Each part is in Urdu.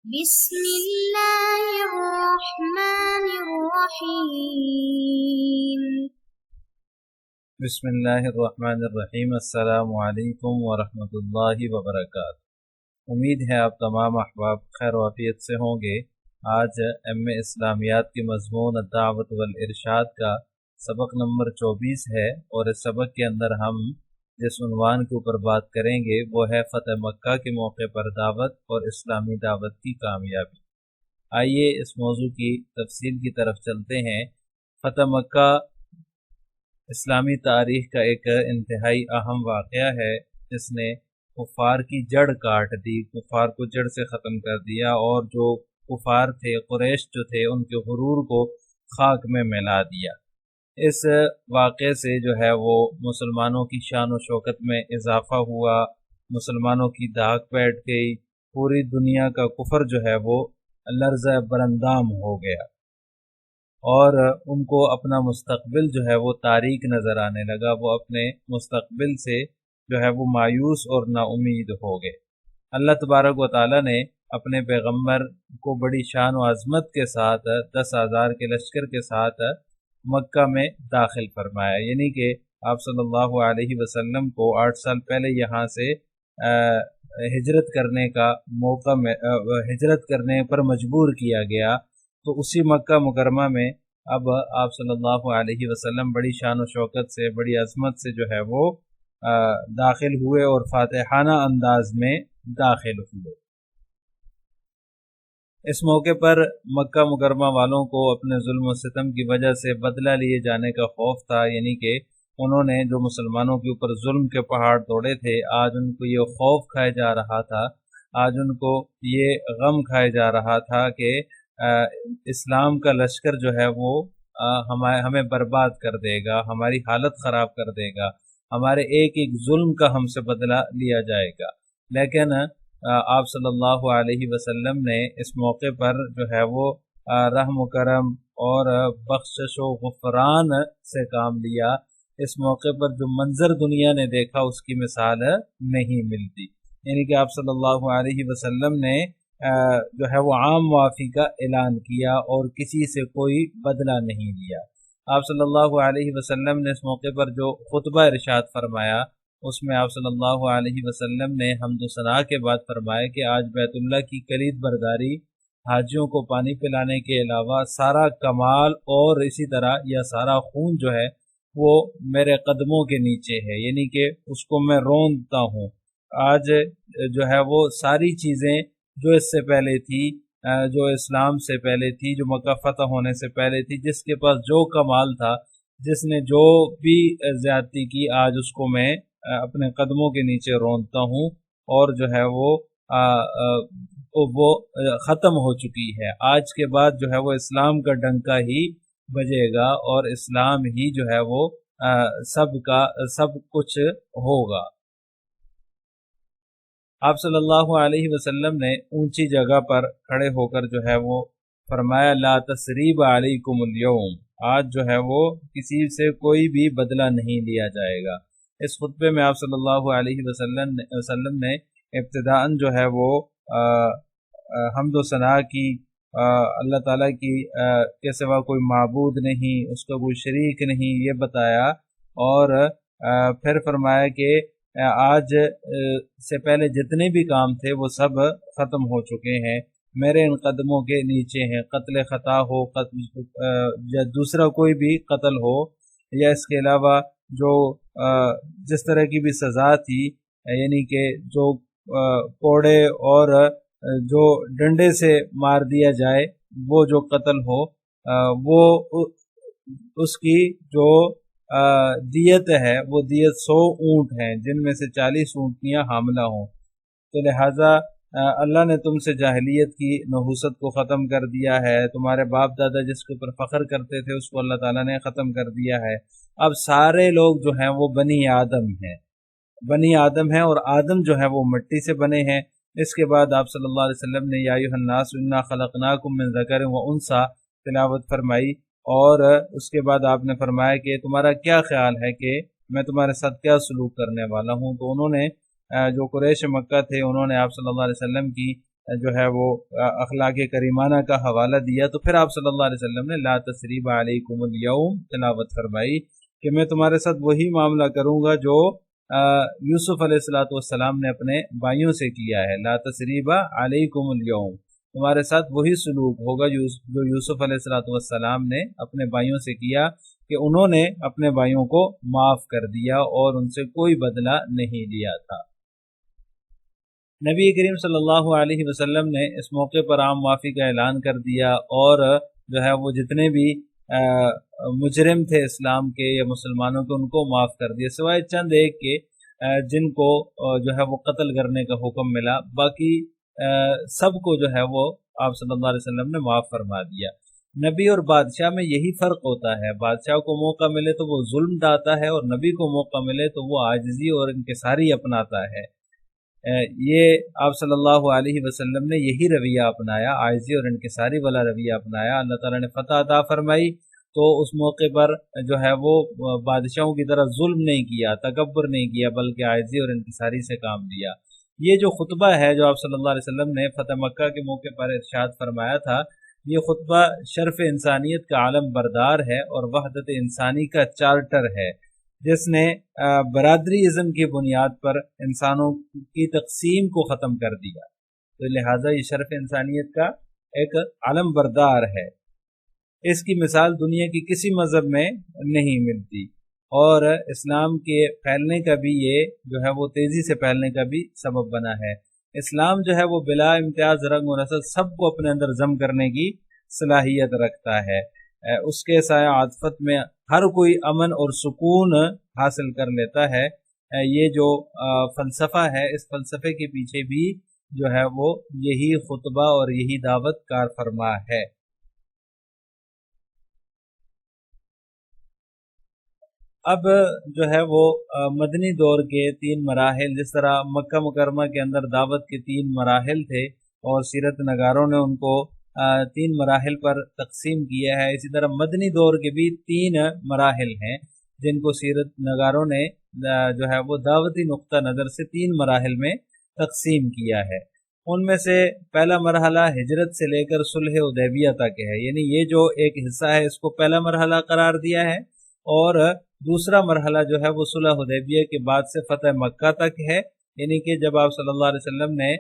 بسم اللہ الرحمن الرحیم۔ بسم اللہ الرحمن الرحیم۔ السلام علیکم ورحمۃ اللہ وبرکاتہ۔ امید ہے آپ تمام احباب خیر و عافیت سے ہوں گے۔ آج ایم اے اسلامیات کے مضمون الدعوت والارشاد کا سبق نمبر 24 ہے، اور اس سبق کے اندر ہم جس عنوان کے اوپر بات کریں گے وہ ہے فتح مکہ کے موقع پر دعوت اور اسلامی دعوت کی کامیابی۔ آئیے اس موضوع کی تفصیل کی طرف چلتے ہیں۔ فتح مکہ اسلامی تاریخ کا ایک انتہائی اہم واقعہ ہے جس نے کفار کی جڑ کاٹ دی، کفار کو جڑ سے ختم کر دیا، اور جو کفار تھے، قریش جو تھے، ان کے غرور کو خاک میں ملا دیا۔ اس واقعے سے جو ہے وہ مسلمانوں کی شان و شوکت میں اضافہ ہوا، مسلمانوں کی دھاک بیٹھ گئی، پوری دنیا کا کفر جو ہے وہ لرزہ برندام ہو گیا، اور ان کو اپنا مستقبل جو ہے وہ تاریک نظر آنے لگا۔ وہ اپنے مستقبل سے جو ہے وہ مایوس اور نا امید ہو گئے۔ اللہ تبارک و تعالی نے اپنے پیغمبر کو بڑی شان و عظمت کے ساتھ 10,000 کے لشکر کے ساتھ مکہ میں داخل فرمایا، یعنی کہ آپ صلی اللہ علیہ وسلم کو 8 سال پہلے یہاں سے ہجرت کرنے کا موقع ہجرت کرنے پر مجبور کیا گیا، تو اسی مکہ مکرمہ میں اب آپ صلی اللہ علیہ وسلم بڑی شان و شوکت سے، بڑی عظمت سے جو ہے وہ داخل ہوئے اور فاتحانہ انداز میں داخل ہوئے۔ اس موقع پر مکہ مکرمہ والوں کو اپنے ظلم و ستم کی وجہ سے بدلہ لیے جانے کا خوف تھا، یعنی کہ انہوں نے جو مسلمانوں کے اوپر ظلم کے پہاڑ توڑے تھے، آج ان کو یہ خوف کھائے جا رہا تھا، آج ان کو یہ غم کھائے جا رہا تھا کہ اسلام کا لشکر جو ہے وہ ہمیں برباد کر دے گا، ہماری حالت خراب کر دے گا، ہمارے ایک ایک ظلم کا ہم سے بدلہ لیا جائے گا۔ لیکن آپ صلی اللہ علیہ وسلم نے اس موقع پر جو ہے وہ رحم و کرم اور بخشش و غفران سے کام لیا۔ اس موقع پر جو منظر دنیا نے دیکھا اس کی مثال نہیں ملتی، یعنی کہ آپ صلی اللہ علیہ وسلم نے جو ہے وہ عام معافی کا اعلان کیا اور کسی سے کوئی بدلہ نہیں لیا۔ آپ صلی اللہ علیہ وسلم نے اس موقع پر جو خطبہ ارشاد فرمایا، اس میں آپ صلی اللہ علیہ وسلم نے حمد و ثنا کے بعد فرمایا کہ آج بیت اللہ کی کلید برداری، حاجیوں کو پانی پلانے کے علاوہ سارا کمال اور اسی طرح یا سارا خون جو ہے وہ میرے قدموں کے نیچے ہے، یعنی کہ اس کو میں روندتا ہوں۔ آج جو ہے وہ ساری چیزیں جو اس سے پہلے تھی، جو اسلام سے پہلے تھی، جو مکہ فتح ہونے سے پہلے تھی، جس کے پاس جو کمال تھا، جس نے جو بھی زیادتی کی، آج اس کو میں اپنے قدموں کے نیچے روندتا ہوں، اور جو ہے وہ ختم ہو چکی ہے۔ آج کے بعد جو ہے وہ اسلام کا ڈنکا ہی بجے گا، اور اسلام ہی جو ہے وہ سب کچھ ہوگا۔ آپ صلی اللہ علیہ وسلم نے اونچی جگہ پر کھڑے ہو کر جو ہے وہ فرمایا، لا تثریب علیکم اليوم، آج جو ہے وہ کسی سے کوئی بھی بدلہ نہیں لیا جائے گا۔ اس خطبے میں آپ صلی اللہ علیہ وسلم نے ابتداءً جو ہے وہ حمد و ثنا کی، اللہ تعالیٰ کی کے سوا کوئی معبود نہیں، اس کا کوئی شریک نہیں، یہ بتایا، اور پھر فرمایا کہ آج سے پہلے جتنے بھی کام تھے وہ سب ختم ہو چکے ہیں، میرے ان قدموں کے نیچے ہیں۔ قتل خطا ہو، یا دوسرا کوئی بھی قتل ہو، یا اس کے علاوہ جو جس طرح کی بھی سزا تھی، یعنی کہ جو کوڑے اور جو ڈنڈے سے مار دیا جائے، وہ جو قتل ہو، وہ اس کی جو دیت ہے وہ دیت 100 اونٹ ہیں، جن میں سے 40 اونٹنیاں حاملہ ہوں۔ تو لہٰذا اللہ نے تم سے جاہلیت کی نحوست کو ختم کر دیا ہے، تمہارے باپ دادا جس کے اوپر فخر کرتے تھے اس کو اللہ تعالیٰ نے ختم کر دیا ہے۔ اب سارے لوگ جو ہیں وہ بنی آدم ہیں، اور آدم جو ہے وہ مٹی سے بنے ہیں۔ اس کے بعد آپ صلی اللہ علیہ وسلم نے یا ایھا الناس انا خلقناکم من ذکر و انثی تلاوت فرمائی، اور اس کے بعد آپ نے فرمایا کہ تمہارا کیا خیال ہے کہ میں تمہارے ساتھ کیا سلوک کرنے والا ہوں۔ تو انہوں نے جو قریش مکہ تھے، انہوں نے آپ صلی اللہ علیہ وسلم کی جو ہے وہ اخلاق کریمانہ کا حوالہ دیا، تو پھر آپ صلی اللہ علیہ وسلم نے لا تثریب علیکم اليوم تلاوت فرمائی کہ میں تمہارے ساتھ وہی معاملہ کروں گا جو یوسف علیہ السلام نے اپنے بھائیوں سے کیا ہے۔ لا تثریب علیکم اليوم، تمہارے ساتھ وہی سلوک ہوگا جو یوسف علیہ السلام نے اپنے بھائیوں سے کیا، کہ انہوں نے اپنے بھائیوں کو معاف کر دیا اور ان سے کوئی بدلہ نہیں لیا تھا۔ نبی کریم صلی اللہ علیہ وسلم نے اس موقع پر عام معافی کا اعلان کر دیا، اور جو ہے وہ جتنے بھی مجرم تھے اسلام کے یا مسلمانوں کے، ان کو معاف کر دیا، سوائے چند ایک کے جن کو جو ہے وہ قتل کرنے کا حکم ملا، باقی سب کو جو ہے وہ آپ صلی اللہ علیہ وسلم نے معاف فرما دیا۔ نبی اور بادشاہ میں یہی فرق ہوتا ہے، بادشاہ کو موقع ملے تو وہ ظلم ڈالتا ہے، اور نبی کو موقع ملے تو وہ عاجزی اور انکساری اپناتا ہے۔ یہ آپ صلی اللہ علیہ وسلم نے یہی رویہ اپنایا، عاجزی اور انکساری والا رویہ اپنایا۔ اللہ تعالیٰ نے فتح عطا فرمائی تو اس موقع پر جو ہے وہ بادشاہوں کی طرح ظلم نہیں کیا، تکبر نہیں کیا، بلکہ عاجزی اور انکساری سے کام لیا۔ یہ جو خطبہ ہے جو آپ صلی اللہ علیہ وسلم نے فتح مکہ کے موقع پر ارشاد فرمایا تھا، یہ خطبہ شرف انسانیت کا عالم بردار ہے اور وحدت انسانی کا چارٹر ہے، جس نے برادری ازم کی بنیاد پر انسانوں کی تقسیم کو ختم کر دیا، تو لہٰذا یہ شرف انسانیت کا ایک علم بردار ہے۔ اس کی مثال دنیا کی کسی مذہب میں نہیں ملتی، اور اسلام کے پھیلنے کا بھی یہ جو ہے وہ تیزی سے پھیلنے کا بھی سبب بنا ہے۔ اسلام جو ہے وہ بلا امتیاز رنگ و نسل سب کو اپنے اندر ضم کرنے کی صلاحیت رکھتا ہے۔ اس کے سایہ عاطفت میں ہر کوئی امن اور سکون حاصل کر لیتا ہے۔ یہ جو فلسفہ ہے، اس فلسفے کے پیچھے بھی جو ہے وہ یہی خطبہ اور یہی دعوت کار فرما ہے۔ اب جو ہے وہ مدنی دور کے 3 مراحل، جس طرح مکہ مکرمہ کے اندر دعوت کے 3 مراحل تھے اور سیرت نگاروں نے ان کو 3 مراحل پر تقسیم کیا ہے، اسی طرح مدنی دور کے بھی 3 مراحل ہیں جن کو سیرت نگاروں نے جو ہے وہ دعوتی نقطہ نظر سے 3 مراحل میں تقسیم کیا ہے۔ ان میں سے پہلا مرحلہ ہجرت سے لے کر صلح حدیبیہ تک ہے، یعنی یہ جو ایک حصہ ہے اس کو پہلا مرحلہ قرار دیا ہے، اور دوسرا مرحلہ جو ہے وہ صلح حدیبیہ کے بعد سے فتح مکہ تک ہے، یعنی کہ جب آپ صلی اللہ علیہ وسلم نے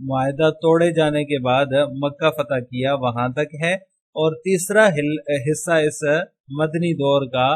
معاہدہ توڑے جانے کے بعد مکہ فتح کیا وہاں تک ہے، اور تیسرا حصہ اس مدنی دور کا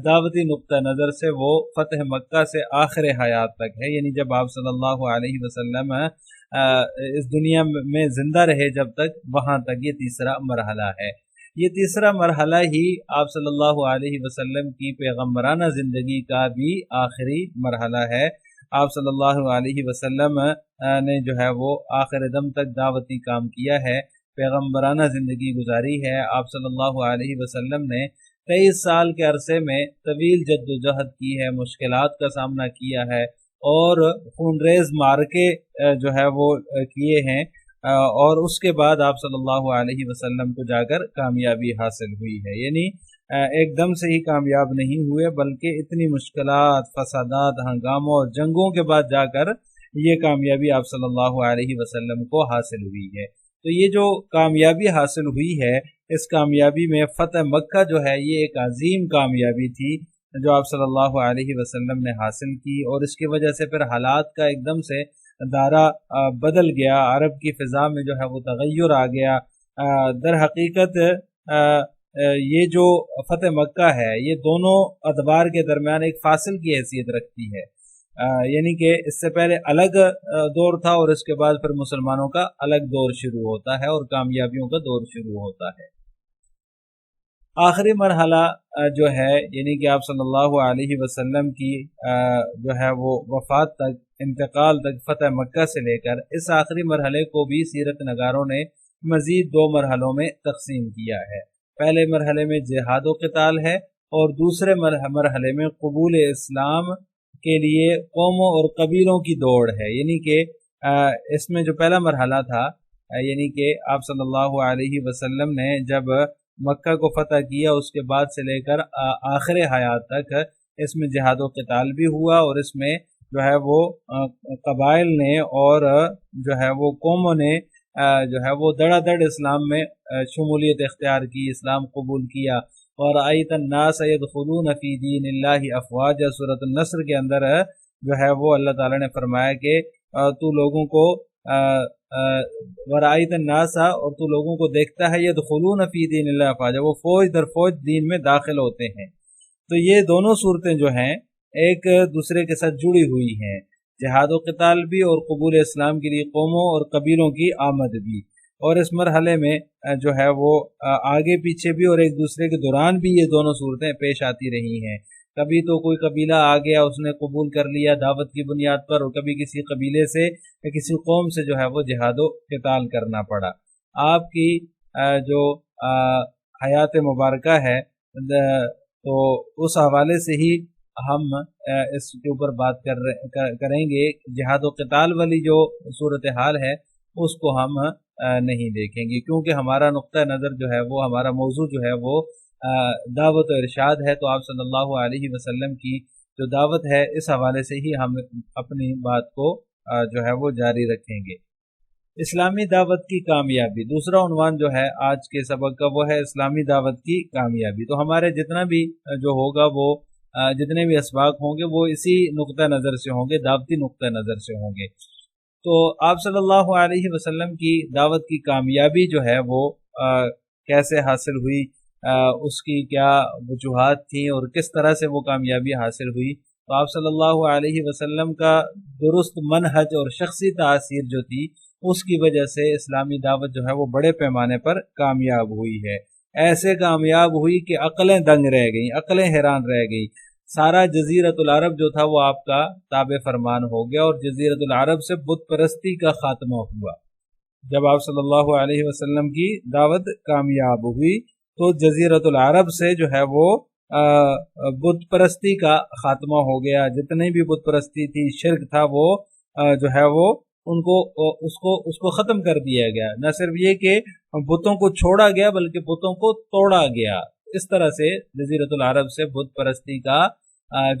دعوتی نقطہ نظر سے وہ فتح مکہ سے آخر حیات تک ہے، یعنی جب آپ صلی اللہ علیہ وسلم اس دنیا میں زندہ رہے جب تک، وہاں تک یہ تیسرا مرحلہ ہے۔ یہ تیسرا مرحلہ ہی آپ صلی اللہ علیہ وسلم کی پیغمبرانہ زندگی کا بھی آخری مرحلہ ہے۔ آپ صلی اللہ علیہ وسلم نے جو ہے وہ آخر دم تک دعوتی کام کیا ہے، پیغمبرانہ زندگی گزاری ہے۔ آپ صلی اللہ علیہ وسلم نے 23 سال کے عرصے میں طویل جد و جہد کی ہے، مشکلات کا سامنا کیا ہے، اور خونریز معرکے جو ہے وہ کیے ہیں، اور اس کے بعد آپ صلی اللہ علیہ وسلم کو جا کر کامیابی حاصل ہوئی ہے، یعنی ایک دم سے ہی کامیاب نہیں ہوئے، بلکہ اتنی مشکلات، فسادات، ہنگاموں اور جنگوں کے بعد جا کر یہ کامیابی آپ صلی اللہ علیہ وسلم کو حاصل ہوئی ہے۔ تو یہ جو کامیابی حاصل ہوئی ہے، اس کامیابی میں فتح مکہ جو ہے یہ ایک عظیم کامیابی تھی جو آپ صلی اللہ علیہ وسلم نے حاصل کی، اور اس کی وجہ سے پھر حالات کا ایک دم سے دارہ بدل گیا، عرب کی فضا میں جو ہے وہ تغیر آ گیا۔ در حقیقت یہ جو فتح مکہ ہے یہ دونوں ادوار کے درمیان ایک فاصل کی حیثیت رکھتی ہے، یعنی کہ اس سے پہلے الگ دور تھا، اور اس کے بعد پھر مسلمانوں کا الگ دور شروع ہوتا ہے اور کامیابیوں کا دور شروع ہوتا ہے۔ آخری مرحلہ جو ہے یعنی کہ آپ صلی اللہ علیہ وسلم کی جو ہے وہ وفات تک، انتقال تک، فتح مکہ سے لے کر اس آخری مرحلے کو بھی سیرت نگاروں نے مزید 2 مرحلوں میں تقسیم کیا ہے۔ پہلے مرحلے میں جہاد و قتال ہے، اور دوسرے مرحلے میں قبول اسلام کے لیے قوموں اور قبیلوں کی دوڑ ہے، یعنی کہ اس میں جو پہلا مرحلہ تھا، یعنی کہ آپ صلی اللہ علیہ وسلم نے جب مکہ کو فتح کیا اس کے بعد سے لے کر آخر حیات تک اس میں جہاد و قتال بھی ہوا، اور اس میں جو ہے وہ قبائل نے اور جو ہے وہ قوموں نے جو ہے وہ دڑا دڑ اسلام میں شمولیت اختیار کی، اسلام قبول کیا۔ اور آیت الناس يدخلون فی دین اللہ افواجا، سورۃ النصر کے اندر جو ہے وہ اللہ تعالیٰ نے فرمایا کہ تو لوگوں کو ورائیت الناس، اور تو لوگوں کو دیکھتا ہے يدخلون فی دین اللہ افواجا، وہ فوج در فوج دین میں داخل ہوتے ہیں۔ تو یہ دونوں صورتیں جو ہیں ایک دوسرے کے ساتھ جڑی ہوئی ہیں، جہاد و قتال بھی اور قبول اسلام کے لیے قوموں اور قبیلوں کی آمد بھی۔ اور اس مرحلے میں جو ہے وہ آگے پیچھے بھی اور ایک دوسرے کے دوران بھی یہ دونوں صورتیں پیش آتی رہی ہیں۔ کبھی تو کوئی قبیلہ آ گیا، اس نے قبول کر لیا دعوت کی بنیاد پر، اور کبھی کسی قبیلے سے یا کسی قوم سے جو ہے وہ جہاد و قتال کرنا پڑا۔ آپ کی جو حیات مبارکہ ہے تو اس حوالے سے ہی ہم اس کے اوپر بات کریں گے۔ جہاد و قتال والی جو صورتحال ہے اس کو ہم نہیں دیکھیں گے، کیونکہ ہمارا نقطہ نظر جو ہے وہ، ہمارا موضوع جو ہے وہ دعوت و ارشاد ہے۔ تو آپ صلی اللہ علیہ وسلم کی جو دعوت ہے اس حوالے سے ہی ہم اپنی بات کو جو ہے وہ جاری رکھیں گے۔ اسلامی دعوت کی کامیابی، دوسرا عنوان جو ہے آج کے سبق کا وہ ہے اسلامی دعوت کی کامیابی۔ تو ہمارے جتنا بھی جو ہوگا وہ جتنے بھی اسباق ہوں گے وہ اسی نقطہ نظر سے ہوں گے، دعوتی نقطہ نظر سے ہوں گے۔ تو آپ صلی اللہ علیہ وسلم کی دعوت کی کامیابی جو ہے وہ کیسے حاصل ہوئی، اس کی کیا وجوہات تھیں اور کس طرح سے وہ کامیابی حاصل ہوئی۔ تو آپ صلی اللہ علیہ وسلم کا درست منہج اور شخصی تاثیر جو تھی اس کی وجہ سے اسلامی دعوت جو ہے وہ بڑے پیمانے پر کامیاب ہوئی ہے۔ ایسے کامیاب ہوئی کہ عقلیں دنگ رہ گئیں، عقلیں حیران رہ گئیں۔ سارا جزیرۃ العرب جو تھا وہ آپ کا تابع فرمان ہو گیا، اور جزیرۃ العرب سے بت پرستی کا خاتمہ ہوا۔ جب آپ صلی اللہ علیہ وسلم کی دعوت کامیاب ہوئی تو جزیرۃ العرب سے جو ہے وہ بت پرستی کا خاتمہ ہو گیا۔ جتنی بھی بت پرستی تھی، شرک تھا، وہ جو ہے وہ اس کو ختم کر دیا گیا۔ نہ صرف یہ کہ بتوں کو چھوڑا گیا بلکہ بتوں کو توڑا گیا۔ اس طرح سے جزیرۃ العرب سے بت پرستی کا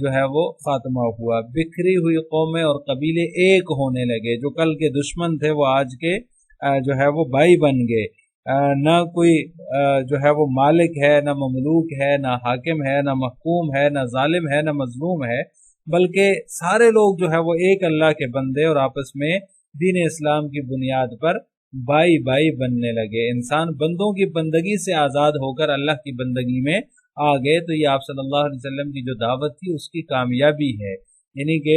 جو ہے وہ خاتمہ ہوا۔ بکھری ہوئی قومیں اور قبیلے ایک ہونے لگے، جو کل کے دشمن تھے وہ آج کے جو ہے وہ بھائی بن گئے۔ نہ کوئی جو ہے وہ مالک ہے، نہ مملوک ہے، نہ حاکم ہے، نہ محکوم ہے، نہ ظالم ہے، نہ مظلوم ہے، بلکہ سارے لوگ جو ہے وہ ایک اللہ کے بندے اور آپس میں دین اسلام کی بنیاد پر بائی بائی بننے لگے۔ انسان بندوں کی بندگی سے آزاد ہو کر اللہ کی بندگی میں آ گئے۔ تو یہ آپ صلی اللہ علیہ وسلم کی جو دعوت تھی اس کی کامیابی ہے، یعنی کہ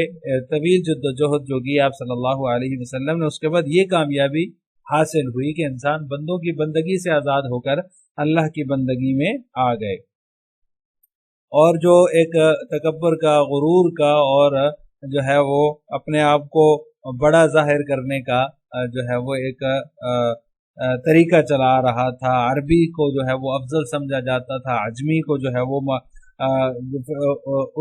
طویل جدوجہد جو کی آپ صلی اللہ علیہ وسلم نے، اس کے بعد یہ کامیابی حاصل ہوئی کہ انسان بندوں کی بندگی سے آزاد ہو کر اللہ کی بندگی میں آ گئے۔ اور جو ایک تکبر کا، غرور کا اور جو ہے وہ اپنے آپ کو بڑا ظاہر کرنے کا جو ہے وہ ایک طریقہ چلا رہا تھا، عربی کو جو ہے وہ افضل سمجھا جاتا تھا، عجمی کو جو ہے وہ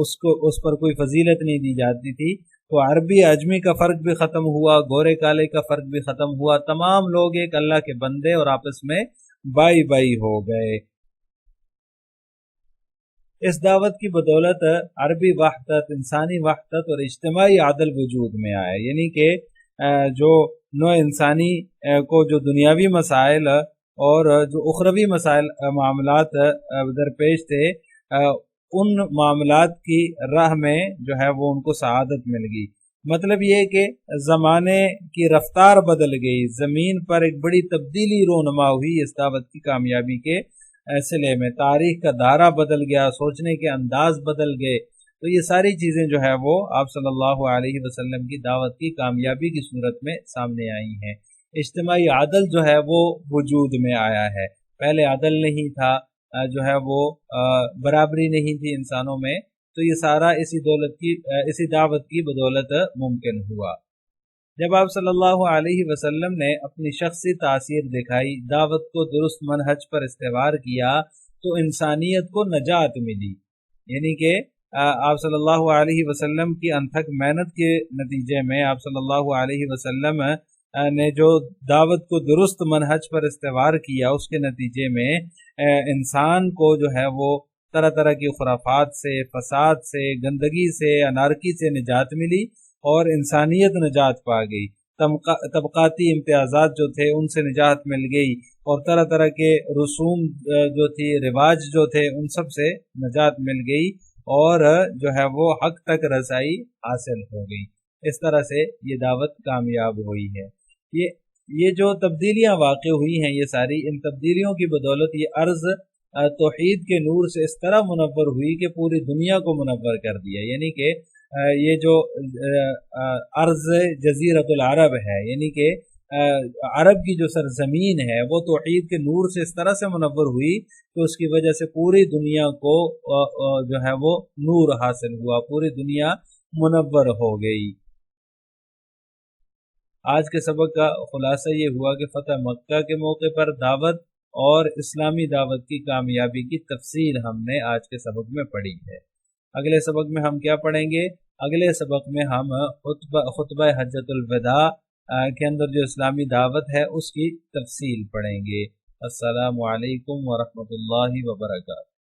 اس پر کوئی فضیلت نہیں دی جاتی تھی۔ تو عربی عجمی کا فرق بھی ختم ہوا، گورے کالے کا فرق بھی ختم ہوا، تمام لوگ ایک اللہ کے بندے اور آپس میں بائی بائی ہو گئے۔ اس دعوت کی بدولت عربی وحدت، انسانی وحدت اور اجتماعی عدل وجود میں آئے، یعنی کہ جو نوع انسانی کو جو دنیاوی مسائل اور جو اخروی مسائل معاملات درپیش تھے، ان معاملات کی راہ میں جو ہے وہ ان کو سعادت مل گئی۔ مطلب یہ کہ زمانے کی رفتار بدل گئی، زمین پر ایک بڑی تبدیلی رونما ہوئی اس دعوت کی کامیابی کے سلسلے میں۔ تاریخ کا دھارا بدل گیا، سوچنے کے انداز بدل گئے۔ تو یہ ساری چیزیں جو ہے وہ آپ صلی اللہ علیہ وسلم کی دعوت کی کامیابی کی صورت میں سامنے آئی ہیں۔ اجتماعی عدل جو ہے وہ وجود میں آیا ہے، پہلے عدل نہیں تھا، جو ہے وہ برابری نہیں تھی انسانوں میں۔ تو یہ سارا اسی دعوت کی بدولت ممکن ہوا۔ جب آپ صلی اللہ علیہ وسلم نے اپنی شخصی تاثیر دکھائی، دعوت کو درست منہج پر استوار کیا، تو انسانیت کو نجات ملی۔ یعنی کہ آپ صلی اللہ علیہ وسلم کی انتھک محنت کے نتیجے میں آپ صلی اللہ علیہ وسلم نے جو دعوت کو درست منہج پر استوار کیا، اس کے نتیجے میں انسان کو جو ہے وہ طرح طرح کی خرافات سے، فساد سے، گندگی سے، انارکی سے نجات ملی، اور انسانیت نجات پا گئی، طبقاتی امتیازات جو تھے ان سے نجات مل گئی، اور طرح طرح کے رسوم جو تھی، رواج جو تھے، ان سب سے نجات مل گئی، اور جو ہے وہ حق تک رسائی حاصل ہو گئی۔ اس طرح سے یہ دعوت کامیاب ہوئی ہے۔ یہ جو تبدیلیاں واقع ہوئی ہیں، یہ ساری ان تبدیلیوں کی بدولت یہ ارض توحید کے نور سے اس طرح منور ہوئی کہ پوری دنیا کو منور کر دیا۔ یعنی کہ یہ جو ارض جزیرۃ العرب ہے، یعنی کہ عرب کی جو سرزمین ہے، وہ توحید کے نور سے اس طرح سے منور ہوئی کہ اس کی وجہ سے پوری دنیا کو جو ہے وہ نور حاصل ہوا، پوری دنیا منور ہو گئی۔ آج کے سبق کا خلاصہ یہ ہوا کہ فتح مکہ کے موقع پر دعوت اور اسلامی دعوت کی کامیابی کی تفصیل ہم نے آج کے سبق میں پڑھی ہے۔ اگلے سبق میں ہم کیا پڑھیں گے؟ اگلے سبق میں ہم خطبہ حجۃ الوداع کے اندر جو اسلامی دعوت ہے اس کی تفصیل پڑھیں گے۔ السلام علیکم ورحمۃ اللہ وبرکاتہ۔